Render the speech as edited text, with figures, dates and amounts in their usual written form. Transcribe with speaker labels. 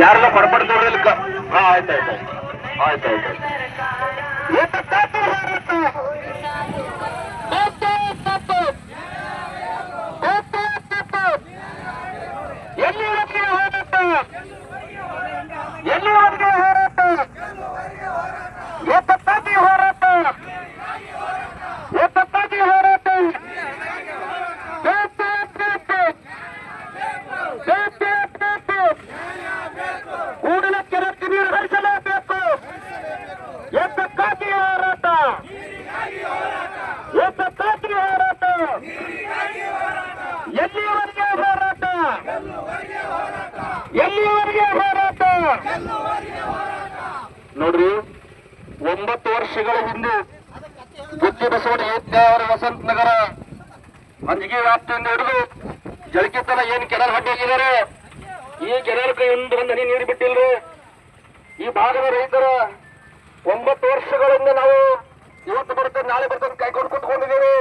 Speaker 1: ಯಾರೆಲ್ಲ ಕೊಡ್ಬಾರ್ದು ನೋಡ್ರಿ ಇಲ್ಲಿ ಆಯ್ತಾಯ್ತು ಆಯ್ತಾಯ್ತು ಎಲ್ಲಿವರೆಗೆ ಹೋರಾಟ ಎಲ್ಲಿವರೆಗೆ ಹೋರಾಟ ಏಕತಾಗಿ ಹೋರಾಟ ಏಕತಾಗಿ ಹೋರಾಟ ಕೂಡಲೇ ನೀರು ಹರಿಸಲೇಬೇಕು ಏಕತಾಗಿ ಹೋರಾಟ ಏಕತಾಗಿ ಹೋರಾಟ ಎಲ್ಲಿವರೆಗೆ ಹೋರಾಟ ಎಲ್ಲಿವರೆಗೆ ಹೋರಾಟ ನೋಡ್ರಿ 9 ವರ್ಷಗಳ ಹಿಂದೆ ಬುದ್ಧಿ ಬಸವನ ಏತ್ಯಾವರ ವಸಂತ ನಗರ ಅಂಜಿಗೆ ವ್ಯಾಪ್ತಿಯಿಂದ ಹಿಡಿದು ಜಳಕಿತನ ಏನ್ ಕೆನಾಲ್ ಹೊಡ್ಡೋಗಿದ್ದಾರೆ ಈ ಕೆನಾಲ್ ಕೈಯಿಂದ ಒಂದು ಹನಿ ನೀರು ಬಿಟ್ಟಿಲ್ರಿ ಈ ಭಾಗದ ರೈತರ 9 ವರ್ಷಗಳಿಂದ ನಾವು ಇವತ್ತು ಬರ್ತೇನೆ ನಾಳೆ ಬರ್ತೇನೆ ಕೈಕೊಂಡು ಕುತ್ಕೊಂಡಿದ್ದೀವಿ